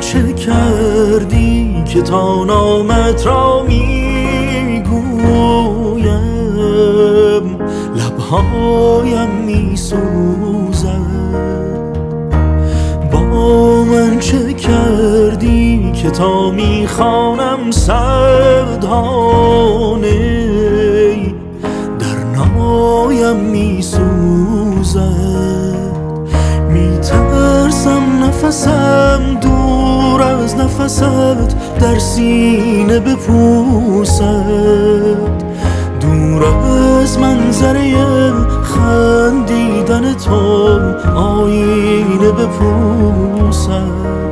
چه کردی که تا نامت را میگویم لبهایم میسوزد؟ با من چه کردی که تا میخوانم سردانه در نایم میسوزد؟ میترسم نفسم دور از نفست در سینه بپوسد، دور از منظره خندیدن تو آینه بپوسد.